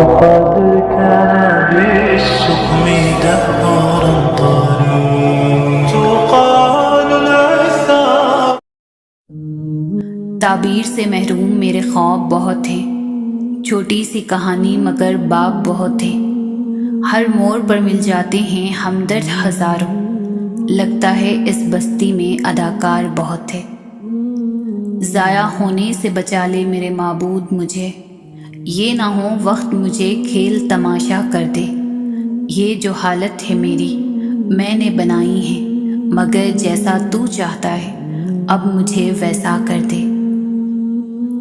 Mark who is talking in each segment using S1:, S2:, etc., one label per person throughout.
S1: وقد كان بالسقم دهرا طريق تقال العثار.
S2: تعبیر سے محروم میرے خواب بہت تھے، چھوٹی سی کہانی مگر باب بہت تھے. ہر موڑ پر مل جاتے ہیں ہمدرد ہزاروں، لگتا ہے اس بستی میں اداکار بہت تھے. ضائع ہونے سے بچا لے میرے معبود مجھے، یہ نہ ہو وقت مجھے کھیل تماشا کر دے. یہ جو حالت ہے میری میں نے بنائی ہے، مگر جیسا تو چاہتا ہے اب مجھے ویسا کر دے.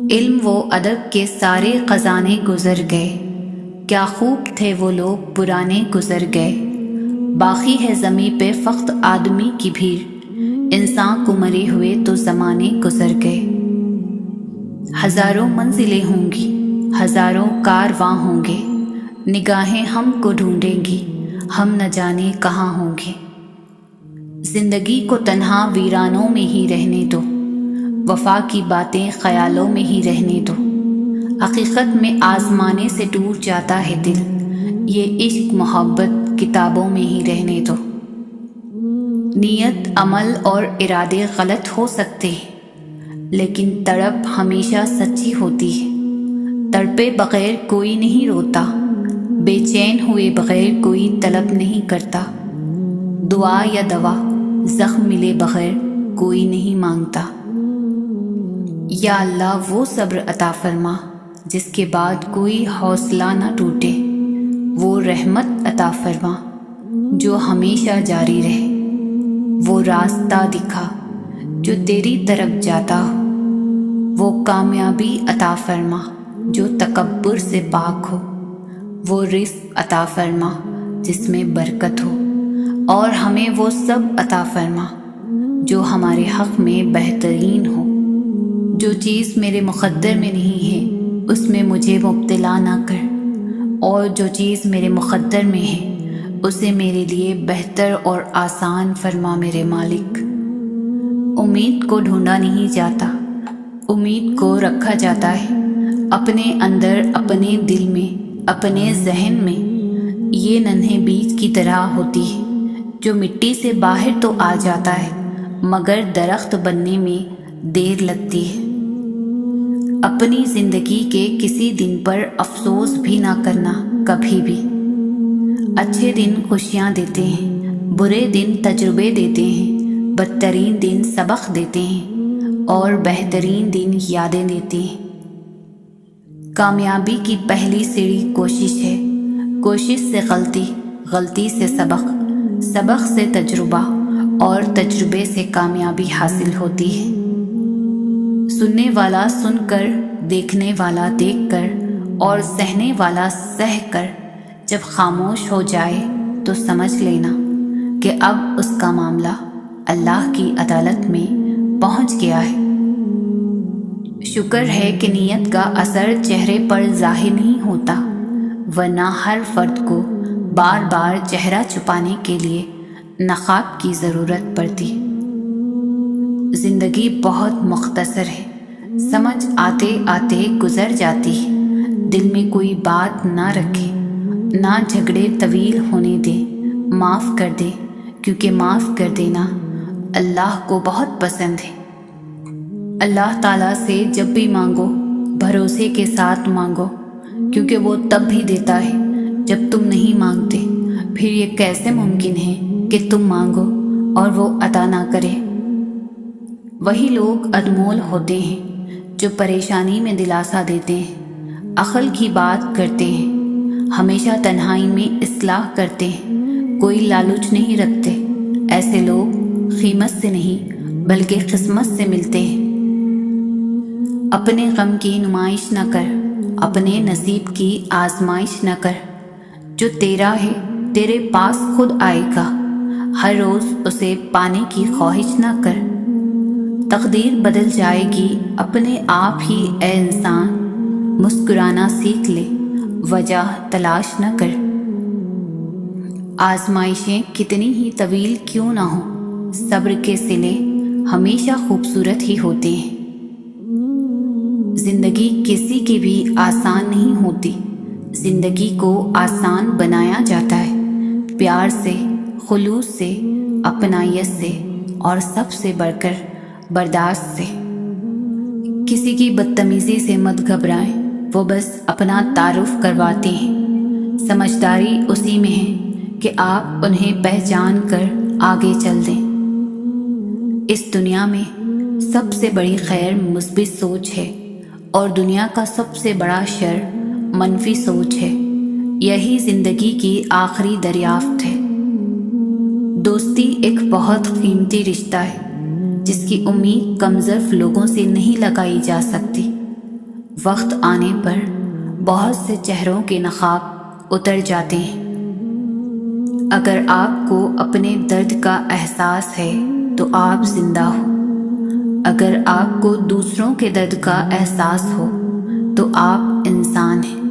S2: علم و ادب کے سارے خزانے گزر گئے، کیا خوب تھے وہ لوگ پرانے گزر گئے. باقی ہے زمیں پہ فقط آدمی کی بھیڑ، انسان کو مرے ہوئے تو زمانے گزر گئے. ہزاروں منزلیں ہوں گی، ہزاروں کارواں ہوں گے، نگاہیں ہم کو ڈھونڈیں گی، ہم نہ جانے کہاں ہوں گے. زندگی کو تنہا ویرانوں میں ہی رہنے دو، وفا کی باتیں خیالوں میں ہی رہنے دو. حقیقت میں آزمانے سے ٹوٹ جاتا ہے دل، یہ عشق محبت کتابوں میں ہی رہنے دو. نیت عمل اور ارادے غلط ہو سکتے ہیں، لیکن تڑپ ہمیشہ سچی ہوتی ہے. تڑپے بغیر کوئی نہیں روتا، بے چین ہوئے بغیر کوئی طلب نہیں کرتا. دعا یا دوا زخم ملے بغیر کوئی نہیں مانگتا. یا اللہ وہ صبر عطا فرما جس کے بعد کوئی حوصلہ نہ ٹوٹے، وہ رحمت عطا فرما جو ہمیشہ جاری رہے، وہ راستہ دکھا جو تیری طرف جاتا ہو، وہ کامیابی عطا فرما جو تکبر سے پاک ہو، وہ رزق عطا فرما جس میں برکت ہو، اور ہمیں وہ سب عطا فرما جو ہمارے حق میں بہترین ہو. جو چیز میرے مقدر میں نہیں ہے اس میں مجھے مبتلا نہ کر، اور جو چیز میرے مقدر میں ہے اسے میرے لیے بہتر اور آسان فرما میرے مالک. امید کو ڈھونڈا نہیں جاتا، امید کو رکھا جاتا ہے اپنے اندر، اپنے دل میں، اپنے ذہن میں. یہ ننھے بیج کی طرح ہوتی ہے جو مٹی سے باہر تو آ جاتا ہے مگر درخت بننے میں دیر لگتی ہے. اپنی زندگی کے کسی دن پر افسوس بھی نہ کرنا کبھی بھی. اچھے دن خوشیاں دیتے ہیں، برے دن تجربے دیتے ہیں، بدترین دن سبق دیتے ہیں، اور بہترین دن یادیں دیتے ہیں. کامیابی کی پہلی سیڑھی کوشش ہے، کوشش سے غلطی، غلطی سے سبق، سبق سے تجربہ، اور تجربے سے کامیابی حاصل ہوتی ہے. سننے والا سن کر، دیکھنے والا دیکھ کر، اور سہنے والا سہ کر جب خاموش ہو جائے تو سمجھ لینا کہ اب اس کا معاملہ اللہ کی عدالت میں پہنچ گیا ہے. شکر ہے کہ نیت کا اثر چہرے پر ظاہر نہیں ہوتا، ورنہ ہر فرد کو بار بار چہرہ چھپانے کے لیے نقاب کی ضرورت پڑتی. زندگی بہت مختصر ہے، سمجھ آتے آتے گزر جاتی ہے. دل میں کوئی بات نہ رکھے، نہ جھگڑے طویل ہونے دے، معاف کر دے، کیونکہ معاف کر دینا اللہ کو بہت پسند ہے. اللہ تعالیٰ سے جب بھی مانگو بھروسے کے ساتھ مانگو، کیونکہ وہ تب بھی دیتا ہے جب تم نہیں مانگتے. پھر یہ کیسے ممکن ہے کہ تم مانگو اور وہ عطا نہ کرے. وہی لوگ انمول ہوتے ہیں جو پریشانی میں دلاسا دیتے ہیں، عقل کی بات کرتے ہیں، ہمیشہ تنہائی میں اصلاح کرتے ہیں، کوئی لالچ نہیں رکھتے. ایسے لوگ قیمت سے نہیں بلکہ قسمت سے ملتے ہیں. اپنے غم کی نمائش نہ کر، اپنے نصیب کی آزمائش نہ کر. جو تیرا ہے تیرے پاس خود آئے گا، ہر روز اسے پانے کی خواہش نہ کر. تقدیر بدل جائے گی اپنے آپ ہی اے انسان، مسکرانا سیکھ لے، وجہ تلاش نہ کر. آزمائشیں کتنی ہی طویل کیوں نہ ہوں، صبر کے صلے ہمیشہ خوبصورت ہی ہوتے ہیں. زندگی کسی کی بھی آسان نہیں ہوتی، زندگی کو آسان بنایا جاتا ہے پیار سے، خلوص سے، اپنائیت سے اور سب سے بڑھ کر برداشت سے۔ کسی کی بدتمیزی سے مت گھبرائیں، وہ بس اپنا تعارف کرواتے ہیں۔ سمجھداری اسی میں ہے کہ آپ انہیں پہچان کر آگے چل دیں۔ اس دنیا میں سب سے بڑی خیر مثبت سوچ ہے اور دنیا کا سب سے بڑا شر منفی سوچ ہے۔ یہی زندگی کی آخری دریافت ہے۔ دوستی ایک بہت قیمتی رشتہ ہے جس کی امید کم ظرف لوگوں سے نہیں لگائی جا سکتی۔ وقت آنے پر بہت سے چہروں کے نقاب اتر جاتے ہیں۔ اگر آپ کو اپنے درد کا احساس ہے تو آپ زندہ ہو۔ اگر آپ کو دوسروں کے درد کا احساس ہو تو آپ انسان ہیں۔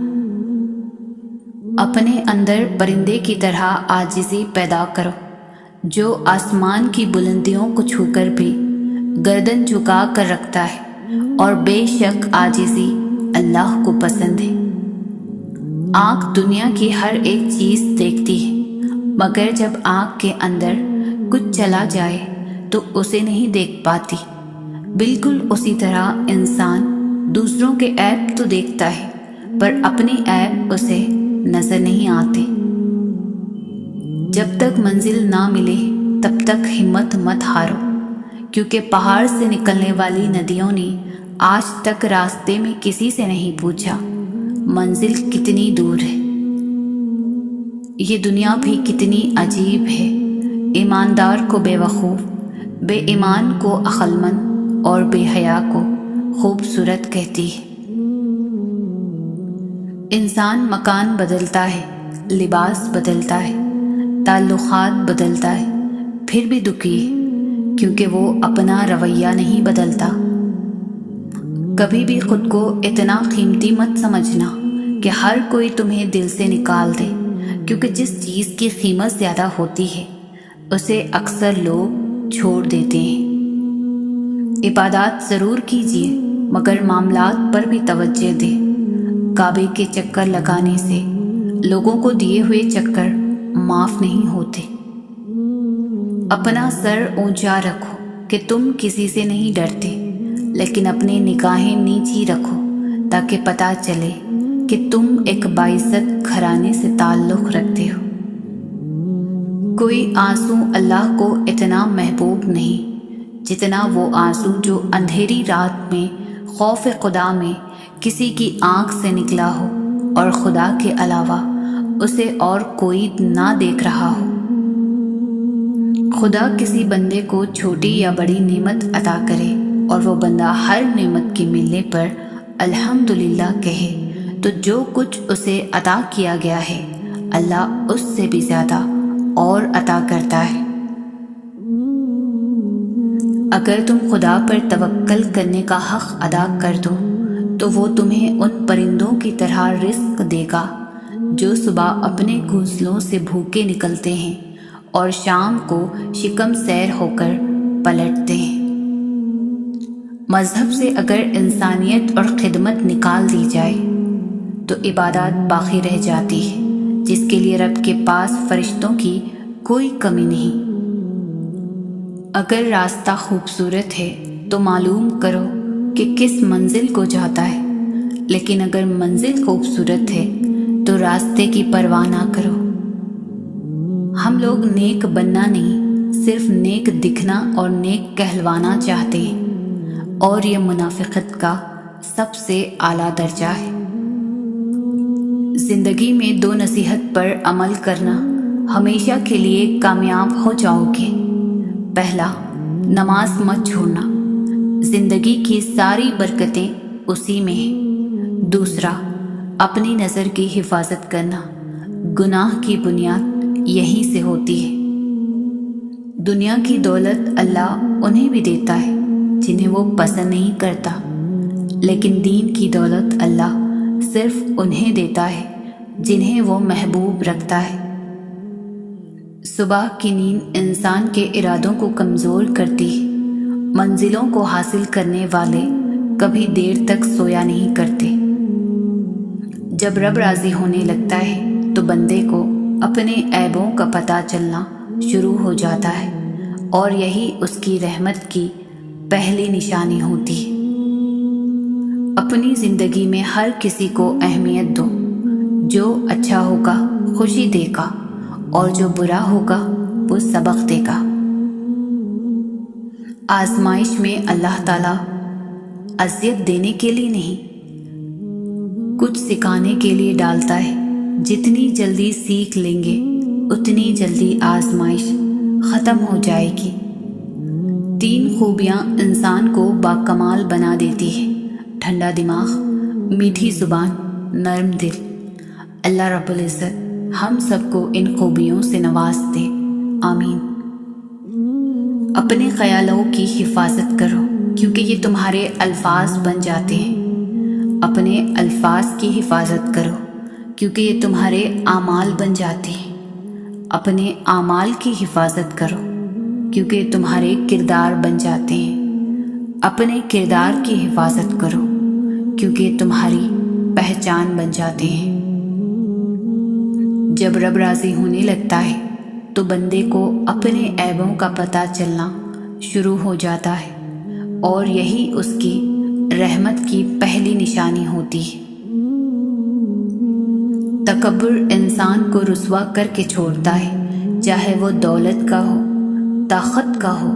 S2: اپنے اندر پرندے کی طرح عاجزی پیدا کرو جو آسمان کی بلندیوں کو چھو کر بھی گردن جھکا کر رکھتا ہے، اور بے شک عاجزی اللہ کو پسند ہے۔ آنکھ دنیا کی ہر ایک چیز دیکھتی ہے، مگر جب آنکھ کے اندر کچھ چلا جائے تو اسے نہیں دیکھ پاتی۔ بالکل اسی طرح انسان دوسروں کے عیب تو دیکھتا ہے پر اپنے عیب اسے نظر نہیں آتے۔ جب تک منزل نہ ملے تب تک ہمت مت ہارو، کیونکہ پہاڑ سے نکلنے والی ندیوں نے آج تک راستے میں کسی سے نہیں پوچھا منزل کتنی دور ہے۔ یہ دنیا بھی کتنی عجیب ہے، ایماندار کو بے وقوف، بے ایمان کو عقل مند اور بے حیا کو خوبصورت کہتی ہے۔ انسان مکان بدلتا ہے، لباس بدلتا ہے، تعلقات بدلتا ہے، پھر بھی دکھی ہے کیونکہ وہ اپنا رویہ نہیں بدلتا۔ کبھی بھی خود کو اتنا قیمتی مت سمجھنا کہ ہر کوئی تمہیں دل سے نکال دے، کیونکہ جس چیز کی قیمت زیادہ ہوتی ہے اسے اکثر لوگ چھوڑ دیتے ہیں۔ عبادات ضرور کیجیے مگر معاملات پر بھی توجہ دیں۔ کعبے کے چکر لگانے سے لوگوں کو دیے ہوئے چکر معاف نہیں ہوتے۔ اپنا سر اونچا رکھو کہ تم کسی سے نہیں ڈرتے، لیکن اپنی نگاہیں نیچی رکھو تاکہ پتہ چلے کہ تم ایک باعزت گھرانے سے تعلق رکھتے ہو۔ کوئی آنسو اللہ کو اتنا محبوب نہیں جتنا وہ آنسو جو اندھیری رات میں خوف خدا میں کسی کی آنکھ سے نکلا ہو اور خدا کے علاوہ اسے اور کوئی نہ دیکھ رہا ہو۔ خدا کسی بندے کو چھوٹی یا بڑی نعمت عطا کرے اور وہ بندہ ہر نعمت کی ملنے پر الحمدللہ کہے تو جو کچھ اسے عطا کیا گیا ہے اللہ اس سے بھی زیادہ اور عطا کرتا ہے۔ اگر تم خدا پر توکل کرنے کا حق ادا کر دو تو وہ تمہیں ان پرندوں کی طرح رزق دے گا جو صبح اپنے گھونسلوں سے بھوکے نکلتے ہیں اور شام کو شکم سیر ہو کر پلٹتے ہیں۔ مذہب سے اگر انسانیت اور خدمت نکال دی جائے تو عبادات باقی رہ جاتی ہے، جس کے لیے رب کے پاس فرشتوں کی کوئی کمی نہیں۔ اگر راستہ خوبصورت ہے تو معلوم کرو کہ کس منزل کو جاتا ہے، لیکن اگر منزل خوبصورت ہے تو راستے کی پرواہ نہ کرو۔ ہم لوگ نیک بننا نہیں، صرف نیک دکھنا اور نیک کہلوانا چاہتے ہیں، اور یہ منافقت کا سب سے اعلیٰ درجہ ہے۔ زندگی میں دو نصیحت پر عمل کرنا ہمیشہ کے لیے کامیاب ہو جاؤ گے۔ پہلا، نماز مت چھوڑنا، زندگی کی ساری برکتیں اسی میں ہیں۔ دوسرا، اپنی نظر کی حفاظت کرنا، گناہ کی بنیاد یہیں سے ہوتی ہے۔ دنیا کی دولت اللہ انہیں بھی دیتا ہے جنہیں وہ پسند نہیں کرتا، لیکن دین کی دولت اللہ صرف انہیں دیتا ہے جنہیں وہ محبوب رکھتا ہے۔ صبح کی نیند انسان کے ارادوں کو کمزور کرتی ہے۔ منزلوں کو حاصل کرنے والے کبھی دیر تک سویا نہیں کرتے۔ جب رب راضی ہونے لگتا ہے تو بندے کو اپنے عیبوں کا پتہ چلنا شروع ہو جاتا ہے، اور یہی اس کی رحمت کی پہلی نشانی ہوتی ہے۔ اپنی زندگی میں ہر کسی کو اہمیت دو، جو اچھا ہوگا خوشی دے گا اور جو برا ہوگا وہ سبق دے گا۔ آزمائش میں اللہ تعالیٰ اذیت دینے کے لیے نہیں، کچھ سکھانے کے لیے ڈالتا ہے۔ جتنی جلدی سیکھ لیں گے اتنی جلدی آزمائش ختم ہو جائے گی۔ 3 خوبیاں انسان کو باکمال بنا دیتی ہے: ٹھنڈا دماغ، میٹھی زبان، نرم دل۔ اللہ رب العزت ہم سب کو ان خوبیوں سے نواز دے، آمین۔ اپنے خیالوں کی حفاظت کرو کیونکہ یہ تمہارے الفاظ بن جاتے ہیں۔ اپنے الفاظ کی حفاظت کرو کیونکہ یہ تمہارے اعمال بن جاتے ہیں۔ اپنے اعمال کی حفاظت کرو کیونکہ یہ تمہارے کردار بن جاتے ہیں۔ اپنے کردار کی حفاظت کرو کیونکہ یہ تمہاری پہچان بن جاتے ہیں۔ جب رب راضی ہونے لگتا ہے تو بندے کو اپنے عیبوں کا پتہ چلنا شروع ہو جاتا ہے، اور یہی اس کی رحمت کی پہلی نشانی ہوتی ہے۔ تکبر انسان کو رسوا کر کے چھوڑتا ہے، چاہے وہ دولت کا ہو، طاقت کا ہو،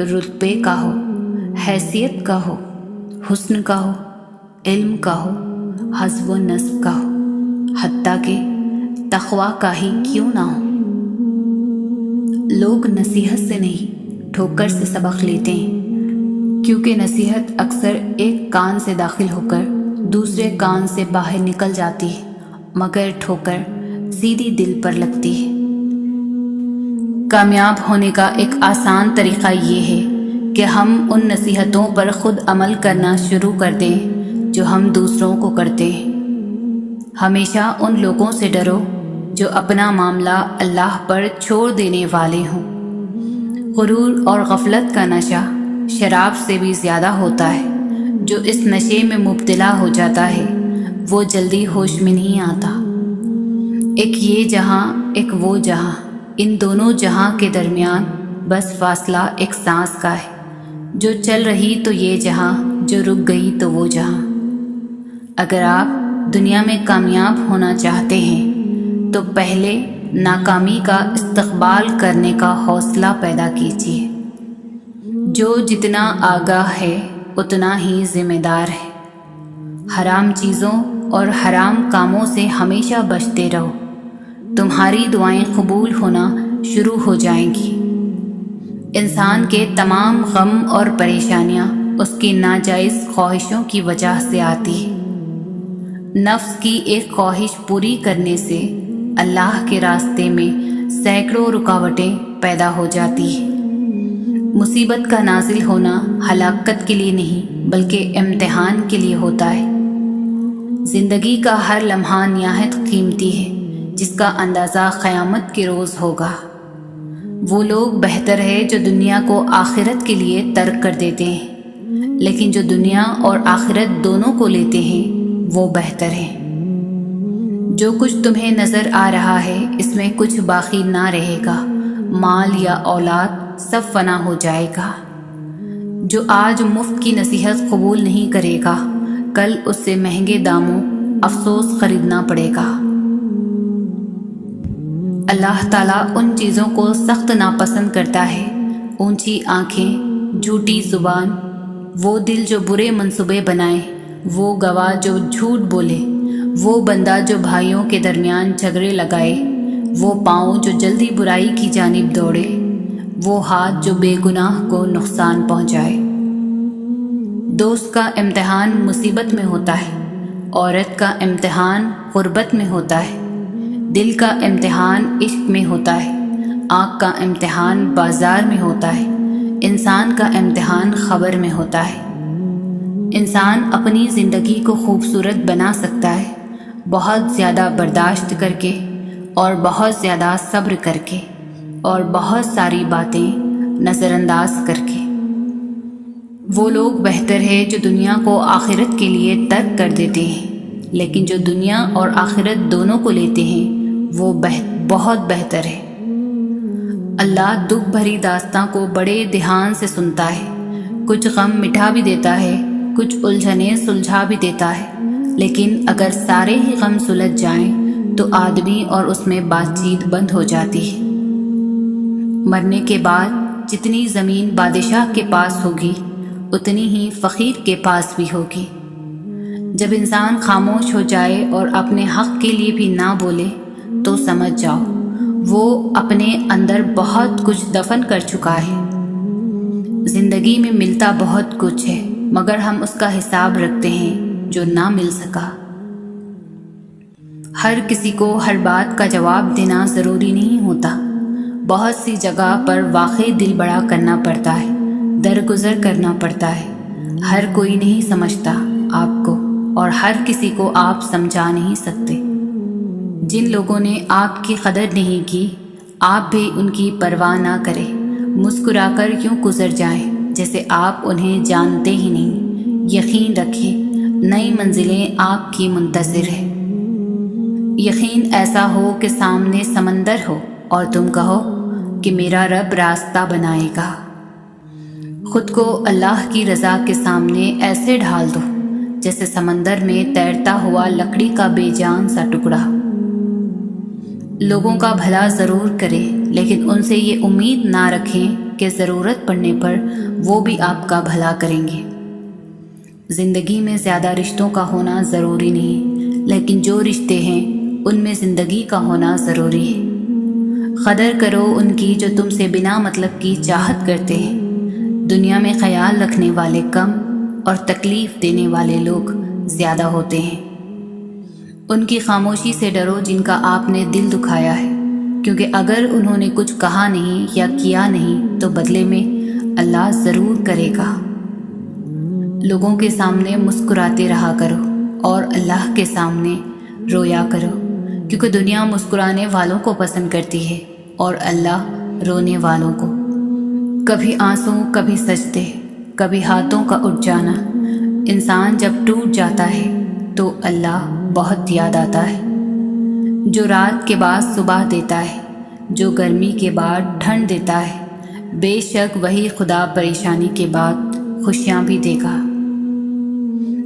S2: رتبے کا ہو، حیثیت کا ہو، حسن کا ہو، علم کا ہو، حسب و نسب کا ہو، حتیٰ کہ تقویٰ کا ہی کیوں نہ ہو۔ لوگ نصیحت سے نہیں ٹھوکر سے سبق لیتے ہیں، کیونکہ نصیحت اکثر ایک کان سے داخل ہو کر دوسرے کان سے باہر نکل جاتی ہے، مگر ٹھوکر سیدھی دل پر لگتی ہے۔ کامیاب ہونے کا ایک آسان طریقہ یہ ہے کہ ہم ان نصیحتوں پر خود عمل کرنا شروع کر دیں جو ہم دوسروں کو کرتے ہیں۔ ہمیشہ ان لوگوں سے ڈرو جو اپنا معاملہ اللہ پر چھوڑ دینے والے ہوں۔ غرور اور غفلت کا نشہ شراب سے بھی زیادہ ہوتا ہے۔ جو اس نشے میں مبتلا ہو جاتا ہے وہ جلدی ہوش میں نہیں آتا۔ ایک یہ جہاں ایک وہ جہاں، ان دونوں جہاں کے درمیان بس فاصلہ ایک سانس کا ہے۔ جو چل رہی تو یہ جہاں، جو رک گئی تو وہ جہاں۔ اگر آپ دنیا میں کامیاب ہونا چاہتے ہیں تو پہلے ناکامی کا استقبال کرنے کا حوصلہ پیدا کیجیے۔ جو جتنا آگاہ ہے اتنا ہی ذمہ دار ہے۔ حرام چیزوں اور حرام کاموں سے ہمیشہ بچتے رہو، تمہاری دعائیں قبول ہونا شروع ہو جائیں گی۔ انسان کے تمام غم اور پریشانیاں اس کی ناجائز خواہشوں کی وجہ سے آتی ہیں۔ نفس کی ایک خواہش پوری کرنے سے اللہ کے راستے میں سینکڑوں رکاوٹیں پیدا ہو جاتی ہیں۔ مصیبت کا نازل ہونا ہلاکت کے لیے نہیں بلکہ امتحان کے لیے ہوتا ہے۔ زندگی کا ہر لمحہ نہایت قیمتی ہے جس کا اندازہ قیامت کے روز ہوگا۔ وہ لوگ بہتر ہے جو دنیا کو آخرت کے لیے ترک کر دیتے ہیں، لیکن جو دنیا اور آخرت دونوں کو لیتے ہیں وہ بہتر ہے۔ جو کچھ تمہیں نظر آ رہا ہے اس میں کچھ باقی نہ رہے گا، مال یا اولاد سب فنا ہو جائے گا۔ جو آج مفت کی نصیحت قبول نہیں کرے گا کل اس سے مہنگے داموں افسوس خریدنا پڑے گا۔ اللہ تعالیٰ ان چیزوں کو سخت ناپسند کرتا ہے: اونچی آنکھیں، جھوٹی زبان، وہ دل جو برے منصوبے بنائے، وہ گواہ جو جھوٹ بولے، وہ بندہ جو بھائیوں کے درمیان جھگڑے لگائے، وہ پاؤں جو جلدی برائی کی جانب دوڑے، وہ ہاتھ جو بے گناہ کو نقصان پہنچائے۔ دوست کا امتحان مصیبت میں ہوتا ہے، عورت کا امتحان غربت میں ہوتا ہے، دل کا امتحان عشق میں ہوتا ہے، آنکھ کا امتحان بازار میں ہوتا ہے، انسان کا امتحان خبر میں ہوتا ہے۔ انسان اپنی زندگی کو خوبصورت بنا سکتا ہے بہت زیادہ برداشت کر کے، اور بہت زیادہ صبر کر کے، اور بہت ساری باتیں نظر انداز کر کے۔ وہ لوگ بہتر ہے جو دنیا کو آخرت کے لیے ترک کر دیتے ہیں۔ لیکن جو دنیا اور آخرت دونوں کو لیتے ہیں وہ بہت بہتر ہے۔ اللہ دکھ بھری داستاں کو بڑے دھیان سے سنتا ہے، کچھ غم مٹھا بھی دیتا ہے، کچھ الجھنیں سلجھا بھی دیتا ہے، لیکن اگر سارے ہی غم سلجھ جائیں تو آدمی اور اس میں بات چیت بند ہو جاتی ہے۔ مرنے کے بعد جتنی زمین بادشاہ کے پاس ہوگی اتنی ہی فقیر کے پاس بھی ہوگی۔ جب انسان خاموش ہو جائے اور اپنے حق کے لیے بھی نہ بولے تو سمجھ جاؤ وہ اپنے اندر بہت کچھ دفن کر چکا ہے۔ زندگی میں ملتا بہت کچھ ہے مگر ہم اس کا حساب رکھتے ہیں جو نہ مل سکا۔ ہر کسی کو ہر بات کا جواب دینا ضروری نہیں ہوتا۔ بہت سی جگہ پر واقعی دل بڑا کرنا پڑتا ہے، درگزر کرنا پڑتا ہے۔ ہر کوئی نہیں سمجھتا آپ کو اور ہر کسی کو آپ سمجھا نہیں سکتے۔ جن لوگوں نے آپ کی قدر نہیں کی آپ بھی ان کی پرواہ نہ کریں، مسکرا کر یوں گزر جائیں جیسے آپ انہیں جانتے ہی نہیں۔ یقین رکھیں نئی منزلیں آپ کی منتظر ہیں۔ یقین ایسا ہو کہ سامنے سمندر ہو اور تم کہو کہ میرا رب راستہ بنائے گا۔ خود کو اللہ کی رضا کے سامنے ایسے ڈھال دو جیسے سمندر میں تیرتا ہوا لکڑی کا بے جان سا ٹکڑا۔ لوگوں کا بھلا ضرور کریں لیکن ان سے یہ امید نہ رکھیں کہ ضرورت پڑنے پر وہ بھی آپ کا بھلا کریں گے۔ زندگی میں زیادہ رشتوں کا ہونا ضروری نہیں، لیکن جو رشتے ہیں ان میں زندگی کا ہونا ضروری ہے۔ قدر کرو ان کی جو تم سے بنا مطلب کی چاہت کرتے ہیں۔ دنیا میں خیال رکھنے والے کم اور تکلیف دینے والے لوگ زیادہ ہوتے ہیں۔ ان کی خاموشی سے ڈرو جن کا آپ نے دل دکھایا ہے، کیونکہ اگر انہوں نے کچھ کہا نہیں یا کیا نہیں تو بدلے میں اللہ ضرور کرے گا۔ لوگوں کے سامنے مسکراتے رہا کرو اور اللہ کے سامنے رویا کرو، کیونکہ دنیا مسکرانے والوں کو پسند کرتی ہے اور اللہ رونے والوں کو۔ کبھی آنسو، کبھی سجدے، کبھی ہاتھوں کا اٹھ جانا۔ انسان جب ٹوٹ جاتا ہے تو اللہ بہت یاد آتا ہے۔ جو رات کے بعد صبح دیتا ہے، جو گرمی کے بعد ٹھنڈ دیتا ہے، بے شک وہی خدا پریشانی کے بعد خوشیاں بھی دے گا۔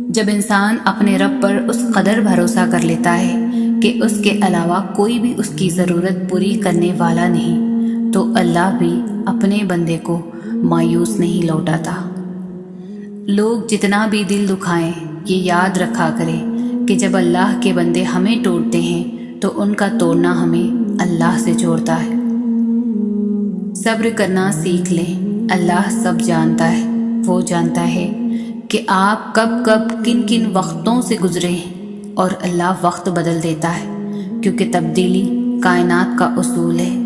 S2: جب انسان اپنے رب پر اس قدر بھروسہ کر لیتا ہے کہ اس کے علاوہ کوئی بھی اس کی ضرورت پوری کرنے والا نہیں تو اللہ بھی اپنے بندے کو مایوس نہیں لوٹاتا۔ لوگ جتنا بھی دل دکھائیں یہ یاد رکھا کریں کہ جب اللہ کے بندے ہمیں توڑتے ہیں تو ان کا توڑنا ہمیں اللہ سے جوڑتا ہے۔ صبر کرنا سیکھ لیں، اللہ سب جانتا ہے۔ وہ جانتا ہے کہ آپ کب کن کن وقتوں سے گزرے ہیں اور اللہ وقت بدل دیتا ہے، کیونکہ تبدیلی کائنات کا اصول ہے۔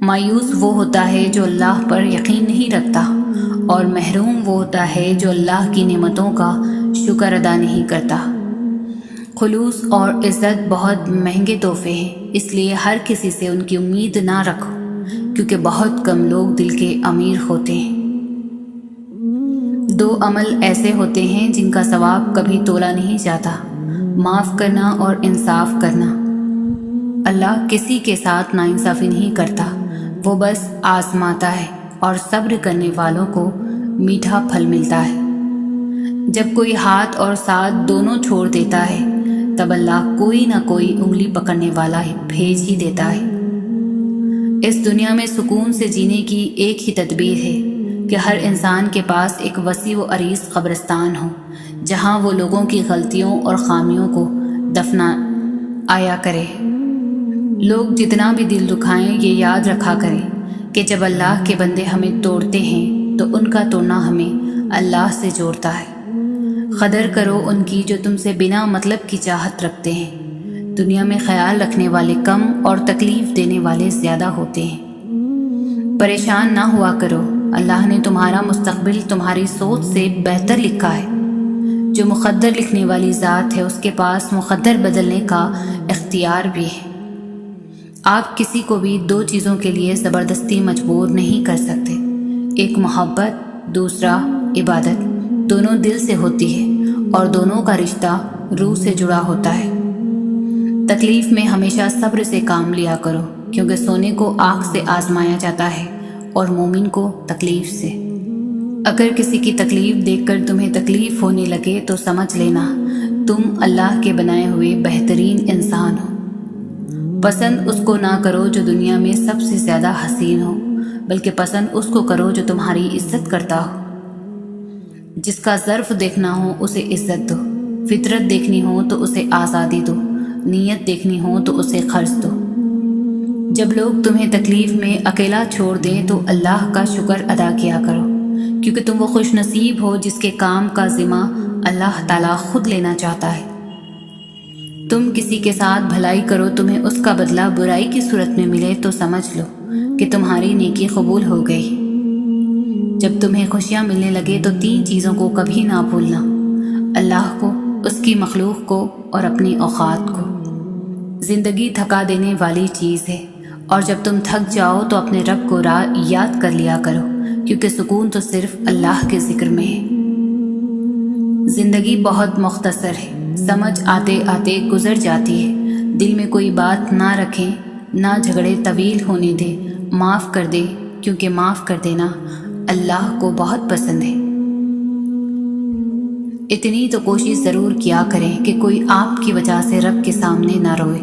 S2: مایوس وہ ہوتا ہے جو اللہ پر یقین نہیں رکھتا، اور محروم وہ ہوتا ہے جو اللہ کی نعمتوں کا شکر ادا نہیں کرتا۔ خلوص اور عزت بہت مہنگے تحفے ہیں، اس لیے ہر کسی سے ان کی امید نہ رکھو، کیونکہ بہت کم لوگ دل کے امیر ہوتے ہیں۔ دو عمل ایسے ہوتے ہیں جن کا ثواب کبھی تولا نہیں جاتا، معاف کرنا اور انصاف کرنا۔ اللہ کسی کے ساتھ ناانصافی نہیں کرتا، وہ بس آزماتا ہے اور صبر کرنے والوں کو میٹھا پھل ملتا ہے۔ جب کوئی ہاتھ اور ساتھ دونوں چھوڑ دیتا ہے تب اللہ کوئی نہ کوئی انگلی پکڑنے والا بھیج ہی دیتا ہے۔ اس دنیا میں سکون سے جینے کی ایک ہی تدبیر ہے کہ ہر انسان کے پاس ایک وسیع و عریض قبرستان ہو، جہاں وہ لوگوں کی غلطیوں اور خامیوں کو دفنا آیا کرے۔ لوگ جتنا بھی دل دکھائیں یہ یاد رکھا کریں کہ جب اللہ کے بندے ہمیں توڑتے ہیں تو ان کا توڑنا ہمیں اللہ سے جوڑتا ہے۔ قدر کرو ان کی جو تم سے بنا مطلب کی چاہت رکھتے ہیں۔ دنیا میں خیال رکھنے والے کم اور تکلیف دینے والے زیادہ ہوتے ہیں۔ پریشان نہ ہوا کرو، اللہ نے تمہارا مستقبل تمہاری سوچ سے بہتر لکھا ہے۔ جو مقدر لکھنے والی ذات ہے اس کے پاس مقدر بدلنے کا اختیار بھی ہے۔ آپ کسی کو بھی دو چیزوں کے لیے زبردستی مجبور نہیں کر سکتے، ایک محبت، دوسرا عبادت۔ دونوں دل سے ہوتی ہے اور دونوں کا رشتہ روح سے جڑا ہوتا ہے۔ تکلیف میں ہمیشہ صبر سے کام لیا کرو، کیونکہ سونے کو آگ سے آزمایا جاتا ہے اور مومن کو تکلیف سے۔ اگر کسی کی تکلیف دیکھ کر تمہیں تکلیف ہونے لگے تو سمجھ لینا تم اللہ کے بنائے ہوئے بہترین انسان ہو۔ پسند اس کو نہ کرو جو دنیا میں سب سے زیادہ حسین ہو، بلکہ پسند اس کو کرو جو تمہاری عزت کرتا ہو۔ جس کا ظرف دیکھنا ہو اسے عزت دو، فطرت دیکھنی ہو تو اسے آزادی دو، نیت دیکھنی ہو تو اسے خرچ دو۔ جب لوگ تمہیں تکلیف میں اکیلا چھوڑ دیں تو اللہ کا شکر ادا کیا کرو، کیونکہ تم وہ خوش نصیب ہو جس کے کام کا ذمہ اللہ تعالیٰ خود لینا چاہتا ہے۔ تم کسی کے ساتھ بھلائی کرو، تمہیں اس کا بدلہ برائی کی صورت میں ملے تو سمجھ لو کہ تمہاری نیکی قبول ہو گئی۔ جب تمہیں خوشیاں ملنے لگے تو 3 چیزوں کو کبھی نہ بھولنا: اللہ کو، اس کی مخلوق کو اور اپنی اوقات کو۔ زندگی تھکا دینے والی چیز ہے، اور جب تم تھک جاؤ تو اپنے رب کو یاد کر لیا کرو، کیونکہ سکون تو صرف اللہ کے ذکر میں ہے۔ زندگی بہت مختصر ہے، سمجھ آتے آتے گزر جاتی ہے۔ دل میں کوئی بات نہ رکھیں، نہ جھگڑے طویل ہونے دیں، معاف کر دیں، کیونکہ معاف کر دینا اللہ کو بہت پسند ہے۔ اتنی تو کوشش ضرور کیا کریں کہ کوئی آپ کی وجہ سے رب کے سامنے نہ روئے۔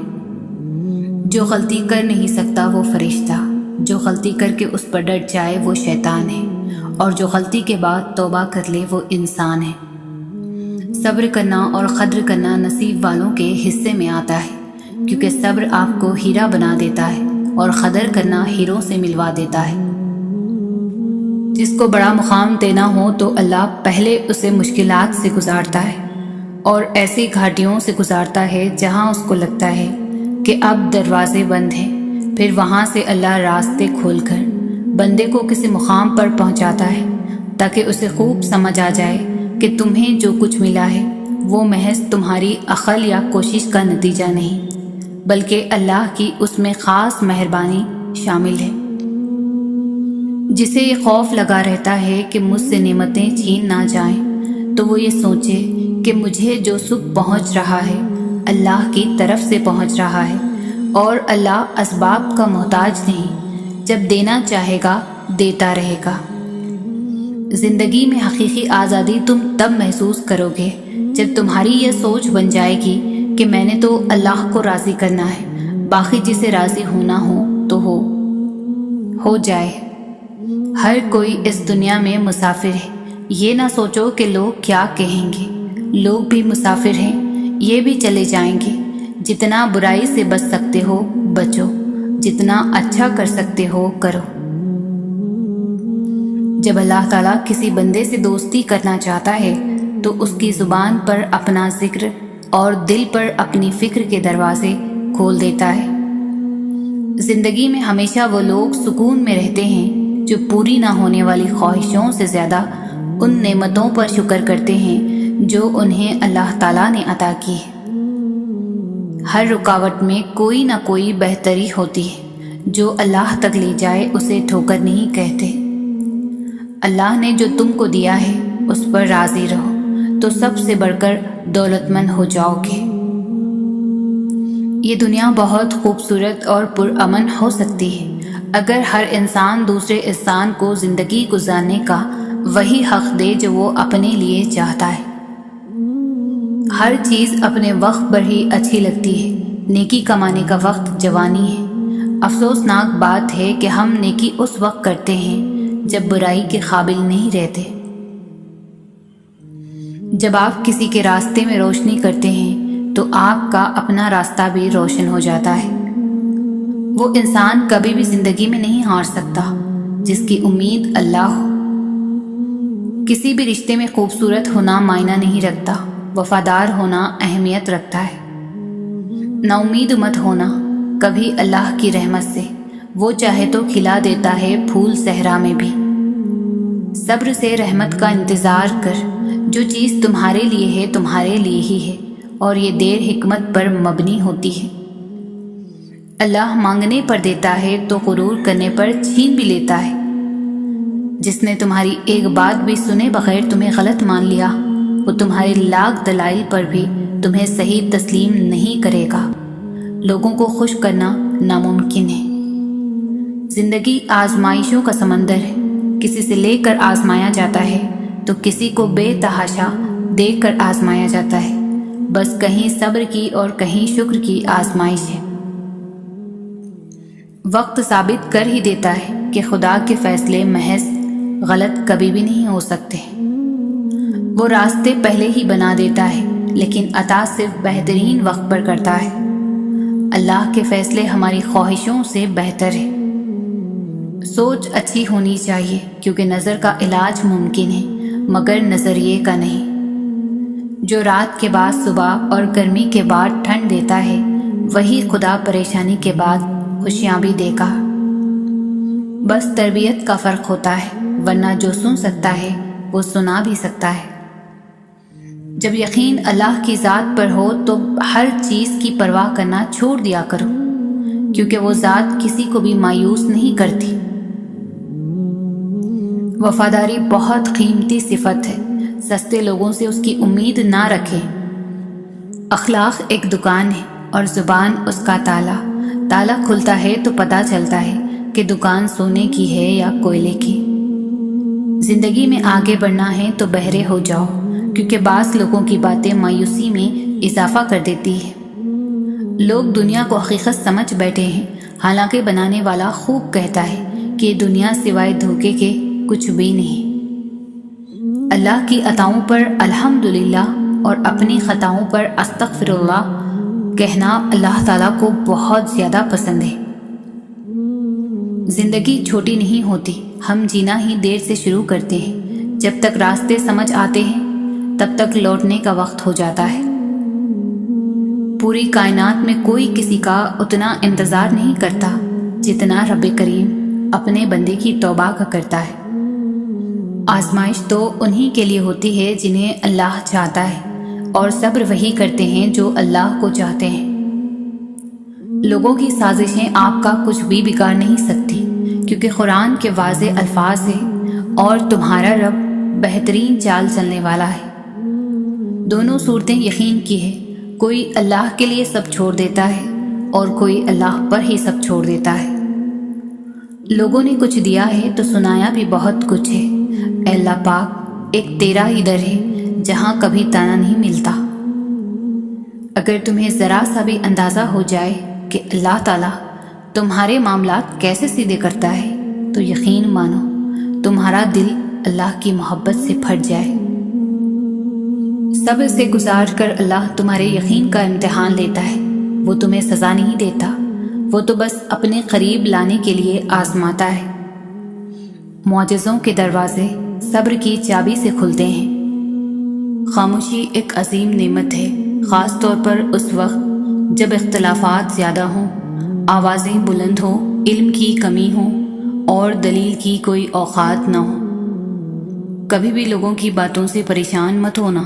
S2: جو غلطی کر نہیں سکتا وہ فرشتہ، جو غلطی کر کے اس پر ڈٹ جائے وہ شیطان ہے، اور جو غلطی کے بعد توبہ کر لے وہ انسان ہے۔ صبر کرنا اور قدر کرنا نصیب والوں کے حصے میں آتا ہے، کیونکہ صبر آپ کو ہیرا بنا دیتا ہے اور قدر کرنا ہیروں سے ملوا دیتا ہے۔ جس کو بڑا مقام دینا ہو تو اللہ پہلے اسے مشکلات سے گزارتا ہے اور ایسی گھاٹیوں سے گزارتا ہے جہاں اس کو لگتا ہے کہ اب دروازے بند ہیں، پھر وہاں سے اللہ راستے کھول کر بندے کو کسی مقام پر پہنچاتا ہے تاکہ اسے خوب سمجھ آ جائے کہ تمہیں جو کچھ ملا ہے وہ محض تمہاری عقل یا کوشش کا نتیجہ نہیں، بلکہ اللہ کی اس میں خاص مہربانی شامل ہے۔ جسے یہ خوف لگا رہتا ہے کہ مجھ سے نعمتیں چھین نہ جائیں، تو وہ یہ سوچے کہ مجھے جو سکھ پہنچ رہا ہے اللہ کی طرف سے پہنچ رہا ہے، اور اللہ اسباب کا محتاج نہیں، جب دینا چاہے گا دیتا رہے گا۔ زندگی میں حقیقی آزادی تم تب محسوس کرو گے جب تمہاری یہ سوچ بن جائے گی کہ میں نے تو اللہ کو راضی کرنا ہے، باقی جسے راضی ہونا ہو تو ہو جائے۔ ہر کوئی اس دنیا میں مسافر ہے، یہ نہ سوچو کہ لوگ کیا کہیں گے، لوگ بھی مسافر ہیں، یہ بھی چلے جائیں گے۔ جتنا برائی سے بچ سکتے ہو بچو، جتنا اچھا کر سکتے ہو کرو۔ جب اللہ تعالیٰ کسی بندے سے دوستی کرنا چاہتا ہے تو اس کی زبان پر اپنا ذکر اور دل پر اپنی فکر کے دروازے کھول دیتا ہے۔ زندگی میں ہمیشہ وہ لوگ سکون میں رہتے ہیں جو پوری نہ ہونے والی خواہشوں سے زیادہ ان نعمتوں پر شکر کرتے ہیں جو انہیں اللہ تعالیٰ نے عطا کی ہے۔ ہر رکاوٹ میں کوئی نہ کوئی بہتری ہوتی ہے، جو اللہ تک لے جائے اسے ٹھوکر نہیں کہتے۔ اللہ نے جو تم کو دیا ہے اس پر راضی رہو تو سب سے بڑھ کر دولت مند ہو جاؤ گے۔ یہ دنیا بہت خوبصورت اور پرامن ہو سکتی ہے اگر ہر انسان دوسرے انسان کو زندگی گزارنے کا وہی حق دے جو وہ اپنے لیے چاہتا ہے۔ ہر چیز اپنے وقت پر ہی اچھی لگتی ہے، نیکی کمانے کا وقت جوانی ہے۔ افسوسناک بات ہے کہ ہم نیکی اس وقت کرتے ہیں جب برائی کے قابل نہیں رہتے۔ جب آپ کسی کے راستے میں روشنی کرتے ہیں تو آپ کا اپنا راستہ بھی روشن ہو جاتا ہے۔ وہ انسان کبھی بھی زندگی میں نہیں ہار سکتا جس کی امید اللہ ہو۔ کسی بھی رشتے میں خوبصورت ہونا معنی نہیں رکھتا، وفادار ہونا اہمیت رکھتا ہے۔ نا امید مت ہونا کبھی اللہ کی رحمت سے، وہ چاہے تو کھلا دیتا ہے پھول صحرا میں بھی۔ صبر سے رحمت کا انتظار کر، جو چیز تمہارے لیے ہے تمہارے لیے ہی ہے، اور یہ دیر حکمت پر مبنی ہوتی ہے۔ اللہ مانگنے پر دیتا ہے تو غرور کرنے پر چھین بھی لیتا ہے۔ جس نے تمہاری ایک بات بھی سنے بغیر تمہیں غلط مان لیا، وہ تمہارے لاکھ دلائل پر بھی تمہیں صحیح تسلیم نہیں کرے گا۔ لوگوں کو خوش کرنا ناممکن ہے۔ زندگی آزمائشوں کا سمندر ہے۔ کسی سے لے کر آزمایا جاتا ہے تو کسی کو بے تحاشا دیکھ کر آزمایا جاتا ہے۔ بس کہیں صبر کی اور کہیں شکر کی آزمائش ہے۔ وقت ثابت کر ہی دیتا ہے کہ خدا کے فیصلے محض غلط کبھی بھی نہیں ہو سکتے۔ وہ راستے پہلے ہی بنا دیتا ہے لیکن عطا صرف بہترین وقت پر کرتا ہے۔ اللہ کے فیصلے ہماری خواہشوں سے بہتر ہے۔ سوچ اچھی ہونی چاہیے کیونکہ نظر کا علاج ممکن ہے مگر نظریے کا نہیں۔ جو رات کے بعد صبح اور گرمی کے بعد ٹھنڈ دیتا ہے وہی خدا پریشانی کے بعد خوشیاں بھی دے گا۔ بس تربیت کا فرق ہوتا ہے ورنہ جو سن سکتا ہے وہ سنا بھی سکتا ہے۔ جب یقین اللہ کی ذات پر ہو تو ہر چیز کی پرواہ کرنا چھوڑ دیا کرو کیونکہ وہ ذات کسی کو بھی مایوس نہیں کرتی۔ وفاداری بہت قیمتی صفت ہے۔ سستے لوگوں سے اس کی امید نہ رکھیں۔ اخلاق ایک دکان ہے اور زبان اس کا تالا۔ تالا کھلتا ہے تو پتہ چلتا ہے کہ دکان سونے کی ہے یا کوئلے کی۔ زندگی میں آگے بڑھنا ہے تو بہرے ہو جاؤ کیونکہ بعض لوگوں کی باتیں مایوسی میں اضافہ کر دیتی ہے۔ لوگ دنیا کو حقیقت سمجھ بیٹھے ہیں حالانکہ بنانے والا خوب کہتا ہے کہ دنیا سوائے دھوکے کے کچھ بھی نہیں۔ اللہ کی عطاؤں پر الحمدللہ اور اپنی خطاؤں پر استغفر اللہ کہنا اللہ تعالیٰ کو بہت زیادہ پسند ہے۔ زندگی چھوٹی نہیں ہوتی، ہم جینا ہی دیر سے شروع کرتے ہیں۔ جب تک راستے سمجھ آتے ہیں تب تک لوٹنے کا وقت ہو جاتا ہے۔ پوری کائنات میں کوئی کسی کا اتنا انتظار نہیں کرتا جتنا رب کریم اپنے بندے کی توبہ کا کرتا ہے۔ آزمائش تو انہی کے لیے ہوتی ہے جنہیں اللہ چاہتا ہے اور صبر وہی کرتے ہیں جو اللہ کو چاہتے ہیں۔ لوگوں کی سازشیں آپ کا کچھ بھی بگاڑ نہیں سکتی کیونکہ قرآن کے واضح الفاظ ہیں اور تمہارا رب بہترین چال چلنے والا ہے۔ دونوں صورتیں یقین کی ہے، کوئی اللہ کے لیے سب چھوڑ دیتا ہے اور کوئی اللہ پر ہی سب چھوڑ دیتا ہے۔ لوگوں نے کچھ دیا ہے تو سنایا بھی بہت کچھ ہے۔ اے اللہ پاک، ایک تیرا ہی در ہے جہاں کبھی تانا نہیں ملتا۔ اگر تمہیں ذرا سا بھی اندازہ ہو جائے کہ اللہ تعالیٰ تمہارے معاملات کیسے سیدھے کرتا ہے تو یقین مانو تمہارا دل اللہ کی محبت سے پھٹ جائے۔ صبر سے گزار کر اللہ تمہارے یقین کا امتحان لیتا ہے۔ وہ تمہیں سزا نہیں دیتا، وہ تو بس اپنے قریب لانے کے لیے آزماتا ہے۔ معجزوں کے دروازے صبر کی چابی سے کھلتے ہیں۔ خاموشی ایک عظیم نعمت ہے، خاص طور پر اس وقت جب اختلافات زیادہ ہوں، آوازیں بلند ہوں، علم کی کمی ہو اور دلیل کی کوئی اوقات نہ ہو۔ کبھی بھی لوگوں کی باتوں سے پریشان مت ہونا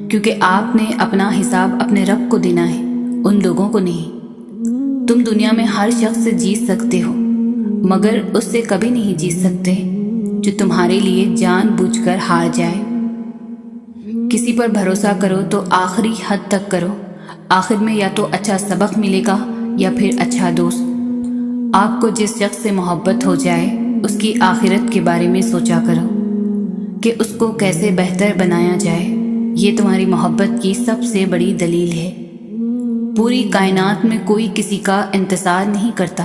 S2: کیونکہ آپ نے اپنا حساب اپنے رب کو دینا ہے، ان لوگوں کو نہیں۔ تم دنیا میں ہر شخص سے جیت سکتے ہو مگر اس سے کبھی نہیں جیت سکتے جو تمہارے لیے جان بوجھ کر ہار جائے۔ کسی پر بھروسہ کرو تو آخری حد تک کرو، آخر میں یا تو اچھا سبق ملے گا یا پھر اچھا دوست۔ آپ کو جس شخص سے محبت ہو جائے اس کی آخرت کے بارے میں سوچا کرو کہ اس کو کیسے بہتر بنایا جائے۔ یہ تمہاری محبت کی سب سے بڑی دلیل ہے۔ پوری کائنات میں کوئی کسی کا انتظار نہیں کرتا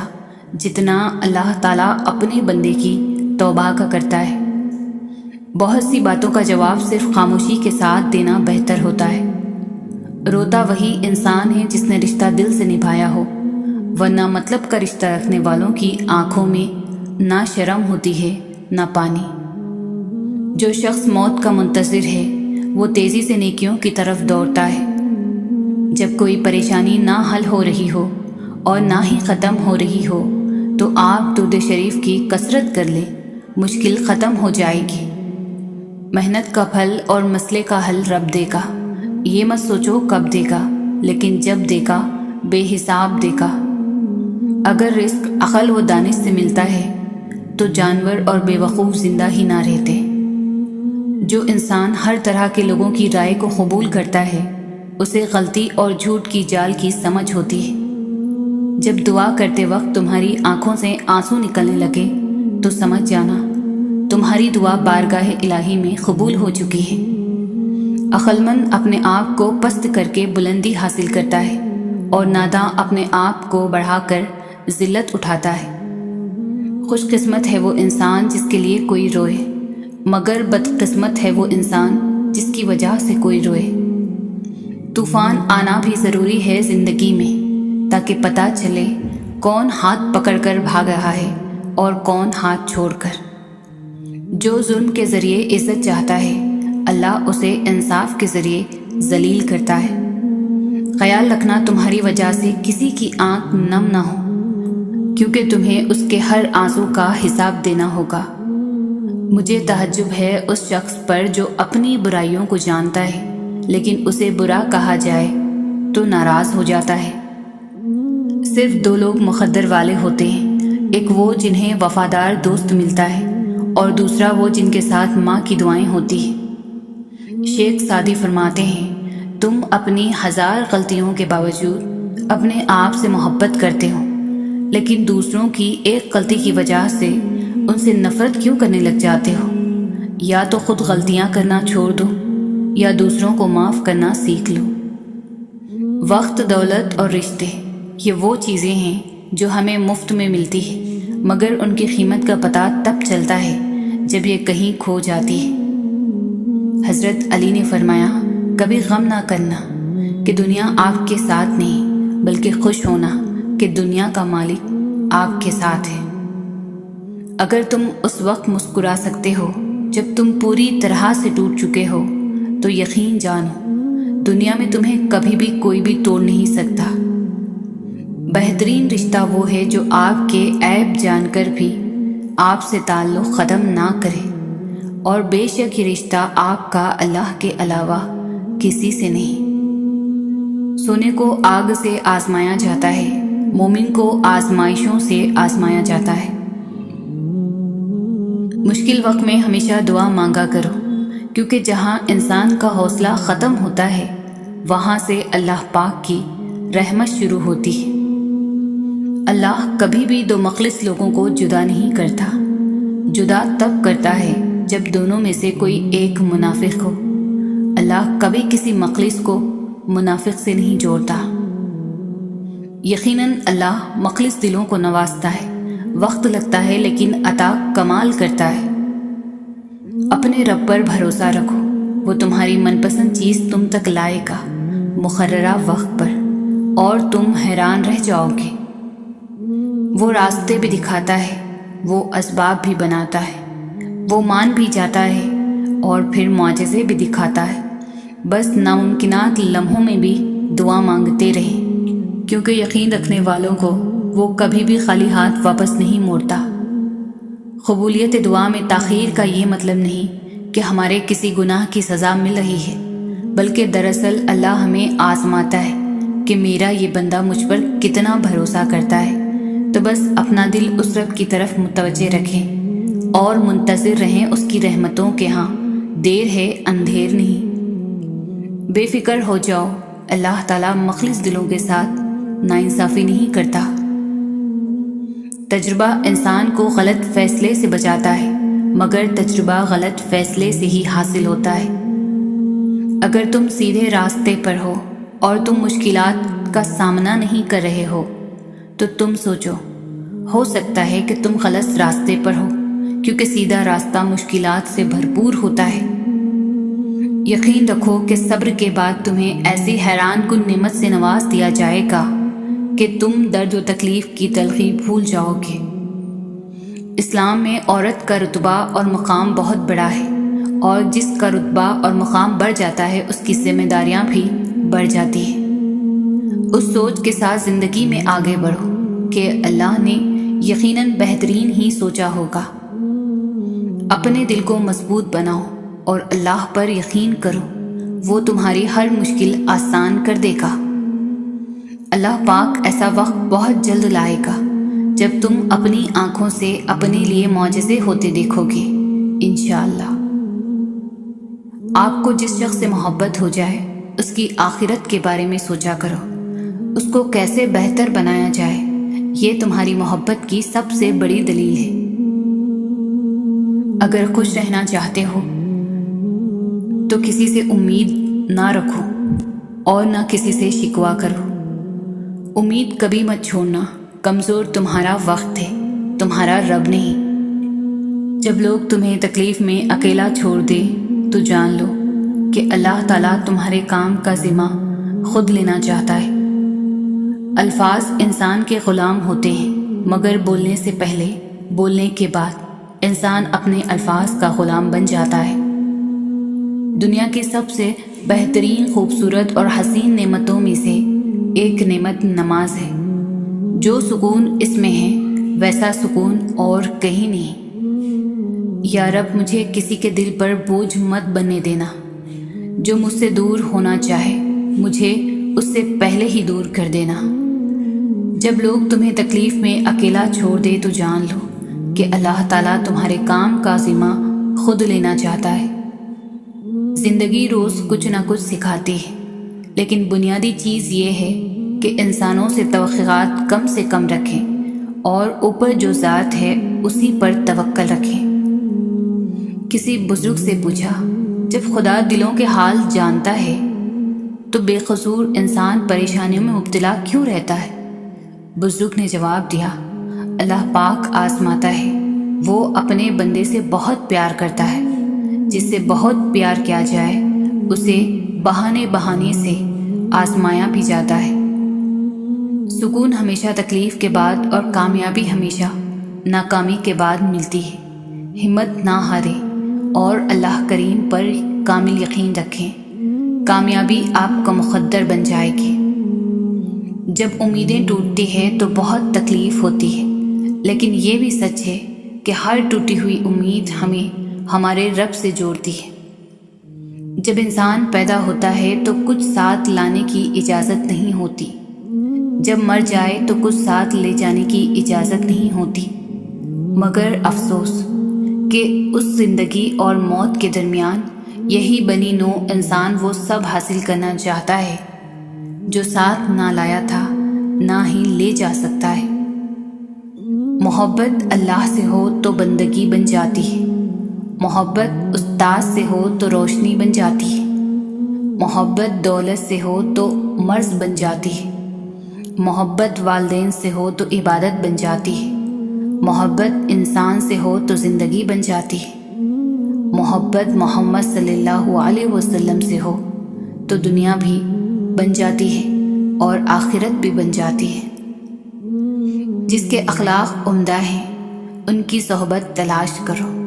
S2: جتنا اللہ تعالیٰ اپنے بندے کی توبہ کا کرتا ہے۔ بہت سی باتوں کا جواب صرف خاموشی کے ساتھ دینا بہتر ہوتا ہے۔ روتا وہی انسان ہے جس نے رشتہ دل سے نبھایا ہو، ورنہ مطلب کا رشتہ رکھنے والوں کی آنکھوں میں نہ شرم ہوتی ہے نہ پانی۔ جو شخص موت کا منتظر ہے وہ تیزی سے نیکیوں کی طرف دوڑتا ہے۔ جب کوئی پریشانی نہ حل ہو رہی ہو اور نہ ہی ختم ہو رہی ہو تو آپ درود شریف کی کثرت کر لیں، مشکل ختم ہو جائے گی۔ محنت کا پھل اور مسئلے کا حل رب دے گا۔ یہ مت سوچو کب دے گا، لیکن جب دے گا بے حساب دے گا۔ اگر رزق عقل و دانش سے ملتا ہے تو جانور اور بے وقوف زندہ ہی نہ رہتے۔ جو انسان ہر طرح کے لوگوں کی رائے کو قبول کرتا ہے اسے غلطی اور جھوٹ کی جال کی سمجھ ہوتی ہے۔ جب دعا کرتے وقت تمہاری آنکھوں سے آنسو نکلنے لگے تو سمجھ جانا تمہاری دعا بارگاہ الہی میں قبول ہو چکی ہے۔ عقلمند اپنے آپ کو پست کر کے بلندی حاصل کرتا ہے اور ناداں اپنے آپ کو بڑھا کر ذلت اٹھاتا ہے۔ خوش قسمت ہے وہ انسان جس کے لیے کوئی روئے، مگر بدقسمت ہے وہ انسان جس کی وجہ سے کوئی روئے۔ طوفان آنا بھی ضروری ہے زندگی میں، تاکہ پتہ چلے کون ہاتھ پکڑ کر بھاگ رہا ہے اور کون ہاتھ چھوڑ کر۔ جو ظلم کے ذریعے عزت چاہتا ہے، اللہ اسے انصاف کے ذریعے ذلیل کرتا ہے۔ خیال رکھنا تمہاری وجہ سے کسی کی آنکھ نم نہ ہو، کیونکہ تمہیں اس کے ہر آنسو کا حساب دینا ہوگا۔ مجھے تعجب ہے اس شخص پر جو اپنی برائیوں کو جانتا ہے لیکن اسے برا کہا جائے تو ناراض ہو جاتا ہے۔ صرف دو لوگ مقدر والے ہوتے ہیں، ایک وہ جنہیں وفادار دوست ملتا ہے اور دوسرا وہ جن کے ساتھ ماں کی دعائیں ہوتی ہیں۔ شیخ سعدی فرماتے ہیں، تم اپنی 1000 غلطیوں کے باوجود اپنے آپ سے محبت کرتے ہو، لیکن دوسروں کی ایک غلطی کی وجہ سے ان سے نفرت کیوں کرنے لگ جاتے ہو؟ یا تو خود غلطیاں کرنا چھوڑ دو یا دوسروں کو معاف کرنا سیکھ لو۔ وقت، دولت اور رشتے یہ وہ چیزیں ہیں جو ہمیں مفت میں ملتی ہیں، مگر ان کی قیمت کا پتہ تب چلتا ہے جب یہ کہیں کھو جاتی ہے۔ حضرت علی نے فرمایا، کبھی غم نہ کرنا کہ دنیا آپ کے ساتھ نہیں، بلکہ خوش ہونا کہ دنیا کا مالک آپ کے ساتھ ہے۔ اگر تم اس وقت مسکرا سکتے ہو جب تم پوری طرح سے ٹوٹ چکے ہو تو یقین جانو دنیا میں تمہیں کبھی بھی کوئی بھی توڑ نہیں سکتا۔ بہترین رشتہ وہ ہے جو آپ کے عیب جان کر بھی آپ سے تعلق ختم نہ کرے، اور بے شک یہ رشتہ آپ کا اللہ کے علاوہ کسی سے نہیں۔ سونے کو آگ سے آزمایا جاتا ہے، مومن کو آزمائشوں سے آزمایا جاتا ہے۔ مشکل وقت میں ہمیشہ دعا مانگا کرو، کیونکہ جہاں انسان کا حوصلہ ختم ہوتا ہے وہاں سے اللہ پاک کی رحمت شروع ہوتی ہے۔ اللہ کبھی بھی دو مخلص لوگوں کو جدا نہیں کرتا، جدا تب کرتا ہے جب دونوں میں سے کوئی ایک منافق ہو۔ اللہ کبھی کسی مخلص کو منافق سے نہیں جوڑتا۔ یقیناً اللہ مخلص دلوں کو نوازتا ہے، وقت لگتا ہے لیکن عطا کمال کرتا ہے۔ اپنے رب پر بھروسہ رکھو، وہ تمہاری من پسند چیز تم تک لائے گا مقررہ وقت پر، اور تم حیران رہ جاؤ گے۔ وہ راستے بھی دکھاتا ہے، وہ اسباب بھی بناتا ہے، وہ مان بھی جاتا ہے اور پھر معجزے بھی دکھاتا ہے۔ بس ناممکنات لمحوں میں بھی دعا مانگتے رہیں، کیونکہ یقین رکھنے والوں کو وہ کبھی بھی خالی ہاتھ واپس نہیں موڑتا۔ قبولیت دعا میں تاخیر کا یہ مطلب نہیں کہ ہمارے کسی گناہ کی سزا مل رہی ہے، بلکہ دراصل اللہ ہمیں آزماتا ہے کہ میرا یہ بندہ مجھ پر کتنا بھروسہ کرتا ہے۔ تو بس اپنا دل اس رب کی طرف متوجہ رکھیں اور منتظر رہیں اس کی رحمتوں کے ہاں، دیر ہے اندھیر نہیں۔ بے فکر ہو جاؤ، اللہ تعالیٰ مخلص دلوں کے ساتھ ناانصافی نہیں کرتا۔ تجربہ انسان کو غلط فیصلے سے بچاتا ہے، مگر تجربہ غلط فیصلے سے ہی حاصل ہوتا ہے۔ اگر تم سیدھے راستے پر ہو اور تم مشکلات کا سامنا نہیں کر رہے ہو تو تم سوچو، ہو سکتا ہے کہ تم غلط راستے پر ہو، کیونکہ سیدھا راستہ مشکلات سے بھرپور ہوتا ہے۔ یقین رکھو کہ صبر کے بعد تمہیں ایسی حیران کن نعمت سے نواز دیا جائے گا کہ تم درد و تکلیف کی تلخی بھول جاؤ گے۔ اسلام میں عورت کا رتبہ اور مقام بہت بڑا ہے، اور جس کا رتبہ اور مقام بڑھ جاتا ہے اس کی ذمہ داریاں بھی بڑھ جاتی ہیں۔ اس سوچ کے ساتھ زندگی میں آگے بڑھو کہ اللہ نے یقیناً بہترین ہی سوچا ہوگا۔ اپنے دل کو مضبوط بناؤ اور اللہ پر یقین کرو، وہ تمہاری ہر مشکل آسان کر دے گا۔ اللہ پاک ایسا وقت بہت جلد لائے گا جب تم اپنی آنکھوں سے اپنے لیے معجزے ہوتے دیکھو گے، انشاءاللہ۔ آپ کو جس شخص سے محبت ہو جائے اس کی آخرت کے بارے میں سوچا کرو، اس کو کیسے بہتر بنایا جائے۔ یہ تمہاری محبت کی سب سے بڑی دلیل ہے۔ اگر خوش رہنا چاہتے ہو تو کسی سے امید نہ رکھو اور نہ کسی سے شکوہ کرو۔ امید کبھی مت چھوڑنا، کمزور تمہارا وقت ہے، تمہارا رب نہیں۔ جب لوگ تمہیں تکلیف میں اکیلا چھوڑ دے تو جان لو کہ اللہ تعالیٰ تمہارے کام کا ذمہ خود لینا چاہتا ہے۔ الفاظ انسان کے غلام ہوتے ہیں، مگر بولنے سے پہلے، بولنے کے بعد انسان اپنے الفاظ کا غلام بن جاتا ہے۔ دنیا کی سب سے بہترین، خوبصورت اور حسین نعمتوں میں سے ایک نعمت نماز ہے۔ جو سکون اس میں ہے ویسا سکون اور کہیں نہیں۔ یا رب، مجھے کسی کے دل پر بوجھ مت بننے دینا۔ جو مجھ سے دور ہونا چاہے مجھے اس سے پہلے ہی دور کر دینا۔ جب لوگ تمہیں تکلیف میں اکیلا چھوڑ دے تو جان لو کہ اللہ تعالیٰ تمہارے کام کا ذمہ خود لینا چاہتا ہے۔ زندگی روز کچھ نہ کچھ سکھاتی ہے، لیکن بنیادی چیز یہ ہے کہ انسانوں سے توقعات کم سے کم رکھیں اور اوپر جو ذات ہے اسی پر توکل رکھیں۔ کسی بزرگ سے پوچھا، جب خدا دلوں کے حال جانتا ہے تو بے قصور انسان پریشانیوں میں مبتلا کیوں رہتا ہے؟ بزرگ نے جواب دیا، اللہ پاک آزماتا ہے، وہ اپنے بندے سے بہت پیار کرتا ہے۔ جس سے بہت پیار کیا جائے اسے بہانے سے آزمایا بھی جاتا ہے۔ سکون ہمیشہ تکلیف کے بعد اور کامیابی ہمیشہ ناکامی کے بعد ملتی ہے۔ ہمت نہ ہارے اور اللہ کریم پر کامل یقین رکھیں، کامیابی آپ کا مقدر بن جائے گی۔ جب امیدیں ٹوٹتی ہیں تو بہت تکلیف ہوتی ہے، لیکن یہ بھی سچ ہے کہ ہر ٹوٹی ہوئی امید ہمیں ہمارے رب سے جوڑتی ہے۔ جب انسان پیدا ہوتا ہے تو کچھ ساتھ لانے کی اجازت نہیں ہوتی، جب مر جائے تو کچھ ساتھ لے جانے کی اجازت نہیں ہوتی۔ مگر افسوس کہ اس زندگی اور موت کے درمیان یہی بنی نوع انسان وہ سب حاصل کرنا چاہتا ہے جو ساتھ نہ لایا تھا، نہ ہی لے جا سکتا ہے۔ محبت اللہ سے ہو تو بندگی بن جاتی ہے، محبت استاد سے ہو تو روشنی بن جاتی ہے، محبت دولت سے ہو تو مرض بن جاتی ہے، محبت والدین سے ہو تو عبادت بن جاتی ہے، محبت انسان سے ہو تو زندگی بن جاتی ہے، محبت محمد صلی اللہ علیہ وسلم سے ہو تو دنیا بھی بن جاتی ہے اور آخرت بھی بن جاتی ہے۔ جس کے اخلاق عمدہ ہیں ان کی صحبت تلاش کرو۔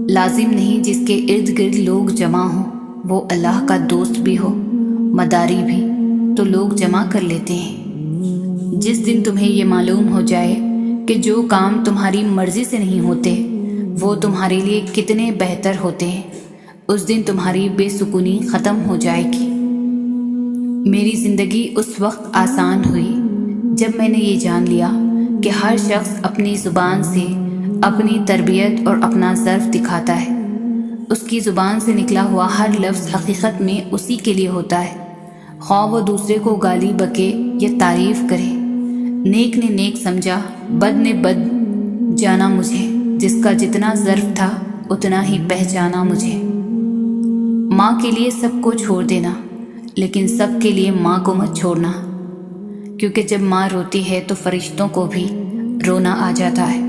S2: لازم نہیں جس کے ارد گرد لوگ جمع ہوں وہ اللہ کا دوست بھی ہو، مداری بھی تو لوگ جمع کر لیتے ہیں۔ جس دن تمہیں یہ معلوم ہو جائے کہ جو کام تمہاری مرضی سے نہیں ہوتے وہ تمہارے لیے کتنے بہتر ہوتے ہیں، اس دن تمہاری بے سکونی ختم ہو جائے گی۔ میری زندگی اس وقت آسان ہوئی جب میں نے یہ جان لیا کہ ہر شخص اپنی زبان سے اپنی تربیت اور اپنا ظرف دکھاتا ہے۔ اس کی زبان سے نکلا ہوا ہر لفظ حقیقت میں اسی کے لیے ہوتا ہے، خواہ وہ دوسرے کو گالی بکے یا تعریف کرے۔ نیک نے نیک سمجھا، بد نے بد جانا مجھے، جس کا جتنا ظرف تھا اتنا ہی پہچانا مجھے۔ ماں کے لیے سب کو چھوڑ دینا، لیکن سب کے لیے ماں کو مت چھوڑنا، کیونکہ جب ماں روتی ہے تو فرشتوں کو بھی رونا آ جاتا ہے۔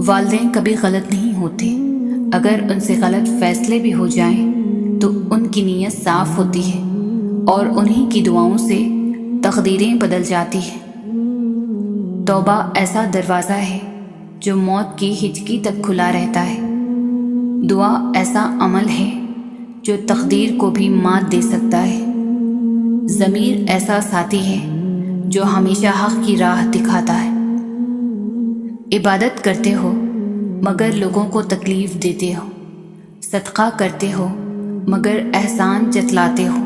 S2: والدین کبھی غلط نہیں ہوتے، اگر ان سے غلط فیصلے بھی ہو جائیں تو ان کی نیت صاف ہوتی ہے اور انہی کی دعاؤں سے تقدیریں بدل جاتی ہیں۔ توبہ ایسا دروازہ ہے جو موت کی ہچکی تک کھلا رہتا ہے۔ دعا ایسا عمل ہے جو تقدیر کو بھی مات دے سکتا ہے۔ ضمیر ایسا ساتھی ہے جو ہمیشہ حق کی راہ دکھاتا ہے۔ عبادت کرتے ہو مگر لوگوں کو تکلیف دیتے ہو، صدقہ کرتے ہو مگر احسان جتلاتے ہو۔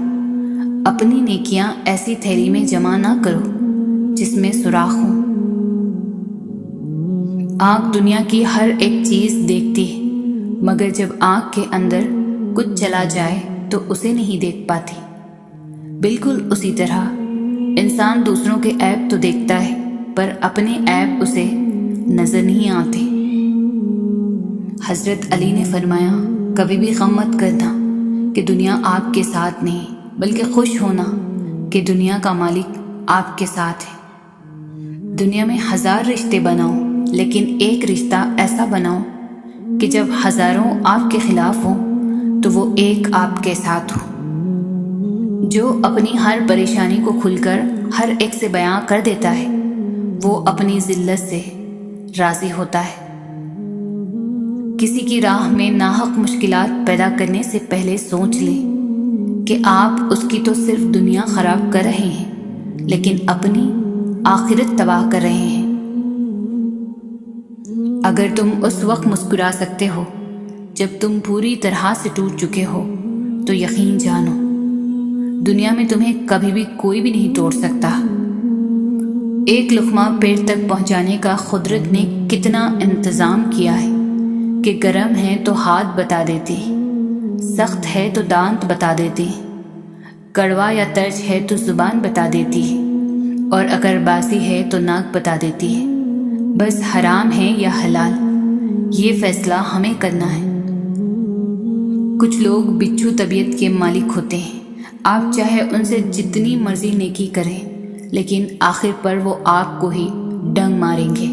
S2: اپنی نیکیاں ایسی تھیلی میں جمع نہ کرو جس میں سوراخ ہو۔ آنکھ دنیا کی ہر ایک چیز دیکھتی ہے، مگر جب آنکھ کے اندر کچھ چلا جائے تو اسے نہیں دیکھ پاتی۔ بالکل اسی طرح انسان دوسروں کے عیب تو دیکھتا ہے پر اپنے عیب اسے نظر نہیں آتے۔ حضرت علی نے فرمایا، کبھی بھی غم مت کرنا کہ دنیا آپ کے ساتھ نہیں، بلکہ خوش ہونا کہ دنیا کا مالک آپ کے ساتھ ہے۔ دنیا میں 1000 رشتے بناؤ، لیکن ایک رشتہ ایسا بناؤ کہ جب ہزاروں آپ کے خلاف ہوں تو وہ ایک آپ کے ساتھ ہو۔ جو اپنی ہر پریشانی کو کھل کر ہر ایک سے بیان کر دیتا ہے وہ اپنی ذلت سے راضی ہوتا ہے۔ کسی کی راہ میں ناحق مشکلات پیدا کرنے سے پہلے سوچ لیں کہ آپ اس کی تو صرف دنیا خراب کر رہے ہیں لیکن اپنی آخرت تباہ کر رہے ہیں۔ اگر تم اس وقت مسکرا سکتے ہو جب تم پوری طرح سے ٹوٹ چکے ہو تو یقین جانو دنیا میں تمہیں کبھی بھی کوئی بھی نہیں توڑ سکتا۔ ایک لقمہ پیٹ تک پہنچانے کا قدرت نے کتنا انتظام کیا ہے کہ گرم ہے تو ہاتھ بتا دیتی، سخت ہے تو دانت بتا دیتی، کڑوا یا ترچ ہے تو زبان بتا دیتی ہے، اور اگر باسی ہے تو ناک بتا دیتی ہے۔ بس حرام ہے یا حلال یہ فیصلہ ہمیں کرنا ہے۔ کچھ لوگ بچھو طبیعت کے مالک ہوتے ہیں، آپ چاہے ان سے جتنی مرضی نیکی کریں لیکن آخر پر وہ آپ کو ہی ڈنگ ماریں گے۔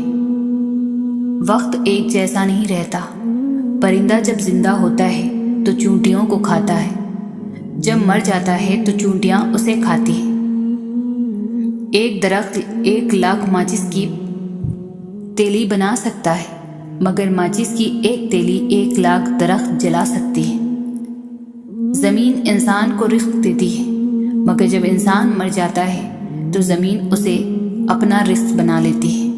S2: وقت ایک جیسا نہیں رہتا، پرندہ جب زندہ ہوتا ہے تو چونٹیوں کو کھاتا ہے، جب مر جاتا ہے تو چونٹیاں اسے کھاتی ہیں۔ ایک درخت 1,00,000 ماچس کی تیلی بنا سکتا ہے مگر ماچس کی ایک تیلی 1,00,000 درخت جلا سکتی ہے۔ زمین انسان کو رزق دیتی ہے مگر جب انسان مر جاتا ہے تو زمین اسے اپنا رزق بنا لیتی ہے۔